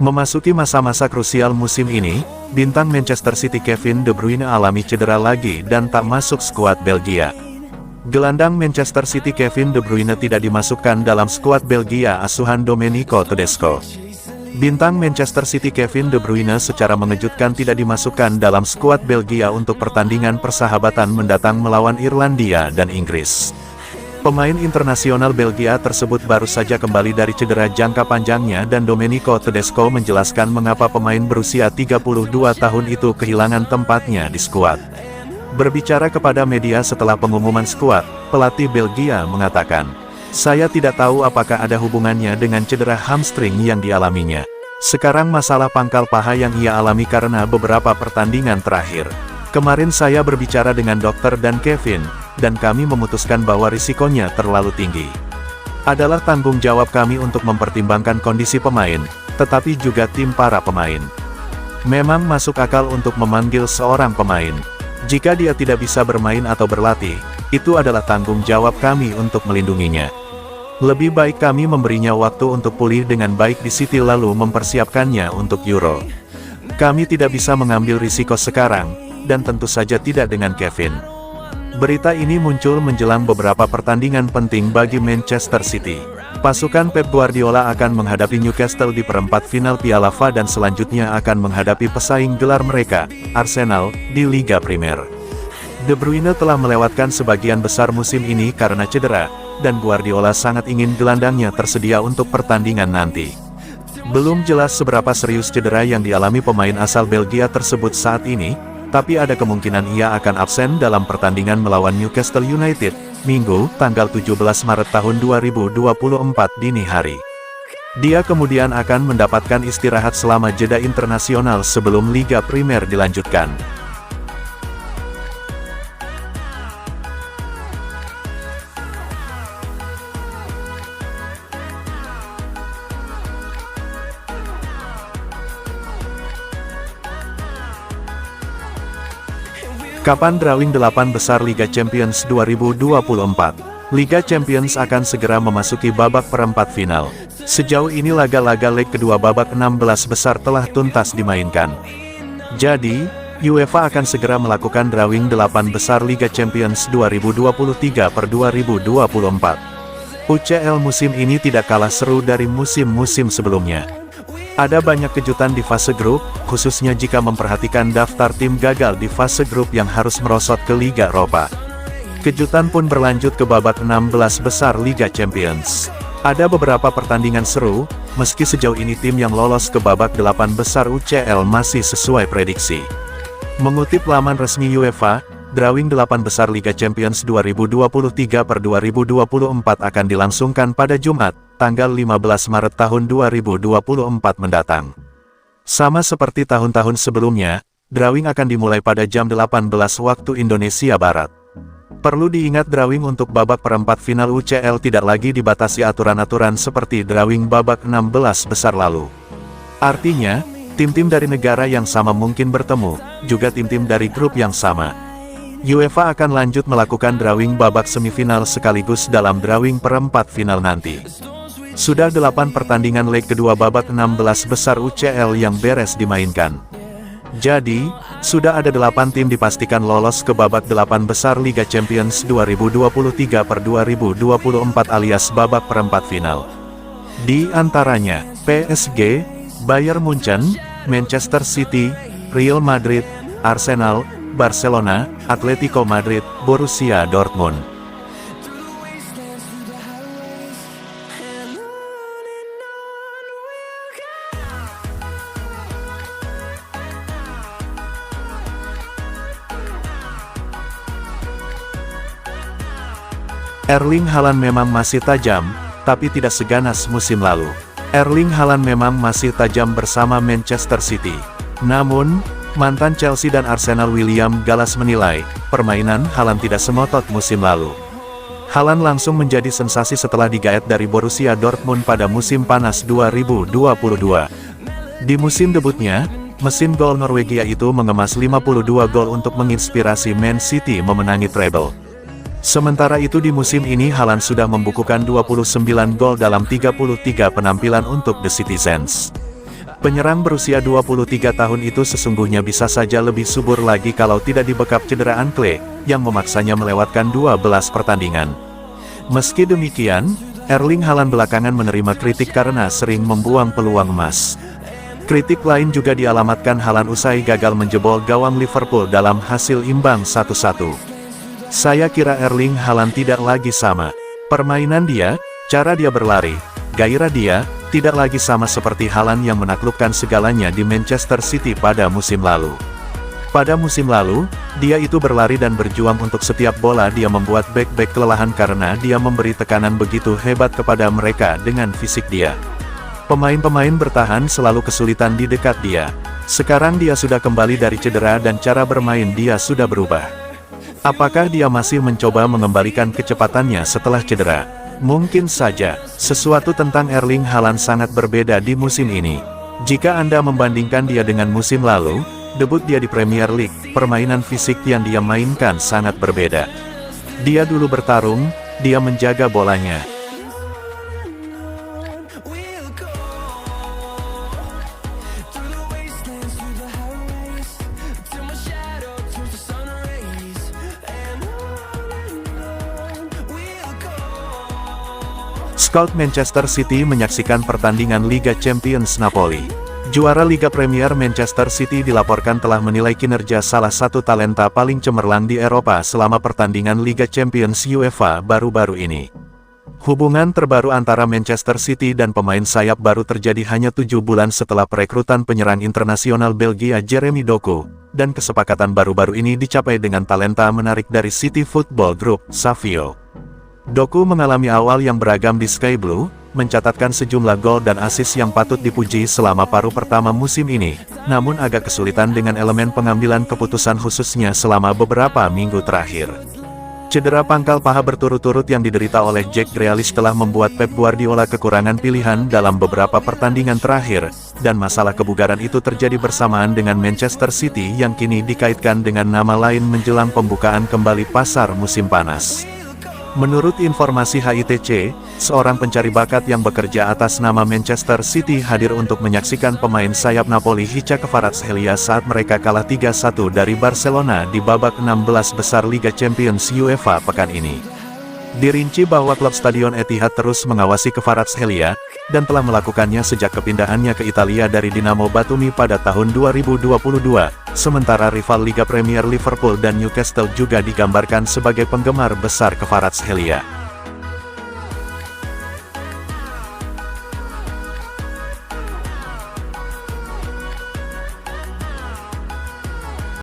Memasuki masa-masa krusial musim ini, bintang Manchester City Kevin De Bruyne alami cedera lagi dan tak masuk skuad Belgia. Gelandang Manchester City Kevin De Bruyne tidak dimasukkan dalam skuad Belgia asuhan Domenico Tedesco. Bintang Manchester City Kevin De Bruyne secara mengejutkan tidak dimasukkan dalam skuad Belgia untuk pertandingan persahabatan mendatang melawan Irlandia dan Inggris. Pemain internasional Belgia tersebut baru saja kembali dari cedera jangka panjangnya dan Domenico Tedesco menjelaskan mengapa pemain berusia 32 tahun itu kehilangan tempatnya di skuad. Berbicara kepada media setelah pengumuman skuad, pelatih Belgia mengatakan, "Saya tidak tahu apakah ada hubungannya dengan cedera hamstring yang dialaminya. Sekarang masalah pangkal paha yang ia alami karena beberapa pertandingan terakhir. Kemarin saya berbicara dengan dokter dan Kevin, dan kami memutuskan bahwa risikonya terlalu tinggi. Adalah tanggung jawab kami untuk mempertimbangkan kondisi pemain, tetapi juga tim para pemain. Memang masuk akal untuk memanggil seorang pemain. Jika dia tidak bisa bermain atau berlatih, itu adalah tanggung jawab kami untuk melindunginya. Lebih baik kami memberinya waktu untuk pulih dengan baik di City lalu mempersiapkannya untuk Euro. Kami tidak bisa mengambil risiko sekarang, dan tentu saja tidak dengan Kevin." Berita ini muncul menjelang beberapa pertandingan penting bagi Manchester City. Pasukan Pep Guardiola akan menghadapi Newcastle di perempat final Piala FA dan selanjutnya akan menghadapi pesaing gelar mereka, Arsenal, di Liga Primer. De Bruyne telah melewatkan sebagian besar musim ini karena cedera, dan Guardiola sangat ingin gelandangnya tersedia untuk pertandingan nanti. Belum jelas seberapa serius cedera yang dialami pemain asal Belgia tersebut saat ini, tapi ada kemungkinan ia akan absen dalam pertandingan melawan Newcastle United, Minggu, tanggal 17 Maret tahun 2024 dini hari. Dia kemudian akan mendapatkan istirahat selama jeda internasional sebelum Liga Primer dilanjutkan. Kapan drawing 8 besar Liga Champions 2024? Liga Champions akan segera memasuki babak perempat final. Sejauh ini laga-laga leg kedua babak 16 besar telah tuntas dimainkan. Jadi, UEFA akan segera melakukan drawing 8 besar Liga Champions 2023/2024. UCL musim ini tidak kalah seru dari musim-musim sebelumnya. Ada banyak kejutan di fase grup, khususnya jika memperhatikan daftar tim gagal di fase grup yang harus merosot ke Liga Eropa. Kejutan pun berlanjut ke babak 16 besar Liga Champions. Ada beberapa pertandingan seru, meski sejauh ini tim yang lolos ke babak 8 besar UCL masih sesuai prediksi. Mengutip laman resmi UEFA, drawing 8 besar Liga Champions 2023/2024 akan dilangsungkan pada Jumat, tanggal 15 Maret tahun 2024 mendatang. Sama seperti tahun-tahun sebelumnya, drawing akan dimulai pada jam 18 waktu Indonesia Barat. Perlu diingat drawing untuk babak perempat final UCL tidak lagi dibatasi aturan-aturan seperti drawing babak 16 besar lalu. Artinya, tim-tim dari negara yang sama mungkin bertemu, juga tim-tim dari grup yang sama. UEFA akan lanjut melakukan drawing babak semifinal sekaligus dalam drawing perempat final nanti. Sudah 8 pertandingan leg kedua babak 16 besar UCL yang beres dimainkan. Jadi, sudah ada 8 tim dipastikan lolos ke babak 8 besar Liga Champions 2023/2024 alias babak perempat final. Di antaranya, PSG, Bayern Munchen, Manchester City, Real Madrid, Arsenal, Barcelona, Atletico Madrid, Borussia Dortmund. Erling Haaland memang masih tajam, tapi tidak seganas musim lalu. Erling Haaland memang masih tajam bersama Manchester City. Namun, mantan Chelsea dan Arsenal William Gallas menilai, permainan Haaland tidak semotot musim lalu. Haaland langsung menjadi sensasi setelah digaet dari Borussia Dortmund pada musim panas 2022. Di musim debutnya, mesin gol Norwegia itu mengemas 52 gol untuk menginspirasi Man City memenangi treble. Sementara itu di musim ini Haaland sudah membukukan 29 gol dalam 33 penampilan untuk The Citizens. Penyerang berusia 23 tahun itu sesungguhnya bisa saja lebih subur lagi kalau tidak dibekap cedera ankle, yang memaksanya melewatkan 12 pertandingan. Meski demikian, Erling Haaland belakangan menerima kritik karena sering membuang peluang emas. Kritik lain juga dialamatkan Haaland usai gagal menjebol gawang Liverpool dalam hasil imbang 1-1. Saya kira Erling Haaland tidak lagi sama. Permainan dia, cara dia berlari, gairah dia, tidak lagi sama seperti Haaland yang menaklukkan segalanya di Manchester City pada musim lalu. Pada musim lalu, dia itu berlari dan berjuang untuk setiap bola. Dia membuat bek-bek kelelahan karena dia memberi tekanan begitu hebat kepada mereka dengan fisik dia. Pemain-pemain bertahan selalu kesulitan di dekat dia. Sekarang dia sudah kembali dari cedera dan cara bermain dia sudah berubah. Apakah dia masih mencoba mengembalikan kecepatannya setelah cedera? Mungkin saja, sesuatu tentang Erling Haaland sangat berbeda di musim ini. Jika Anda membandingkan dia dengan musim lalu, debut dia di Premier League, permainan fisik yang dia mainkan sangat berbeda. Dia dulu bertarung, dia menjaga bolanya. Scout Manchester City menyaksikan pertandingan Liga Champions Napoli. Juara Liga Premier Manchester City dilaporkan telah menilai kinerja salah satu talenta paling cemerlang di Eropa selama pertandingan Liga Champions UEFA baru-baru ini. Hubungan terbaru antara Manchester City dan pemain sayap baru terjadi hanya 7 bulan setelah perekrutan penyerang internasional Belgia Jeremy Doku, dan kesepakatan baru-baru ini dicapai dengan talenta menarik dari City Football Group, Savio. Doku mengalami awal yang beragam di Sky Blue, mencatatkan sejumlah gol dan assist yang patut dipuji selama paruh pertama musim ini, namun agak kesulitan dengan elemen pengambilan keputusan khususnya selama beberapa minggu terakhir. Cedera pangkal paha berturut-turut yang diderita oleh Jack Grealish telah membuat Pep Guardiola kekurangan pilihan dalam beberapa pertandingan terakhir, dan masalah kebugaran itu terjadi bersamaan dengan Manchester City yang kini dikaitkan dengan nama lain menjelang pembukaan kembali pasar musim panas. Menurut informasi HITC, seorang pencari bakat yang bekerja atas nama Manchester City hadir untuk menyaksikan pemain sayap Napoli Hicha Kvaratskhelia saat mereka kalah 3-1 dari Barcelona di babak 16 besar Liga Champions UEFA pekan ini. Dirinci bahwa klub Stadion Etihad terus mengawasi Kvaratskhelia, dan telah melakukannya sejak kepindahannya ke Italia dari Dinamo Batumi pada tahun 2022, sementara rival Liga Premier Liverpool dan Newcastle juga digambarkan sebagai penggemar besar Kvaratskhelia.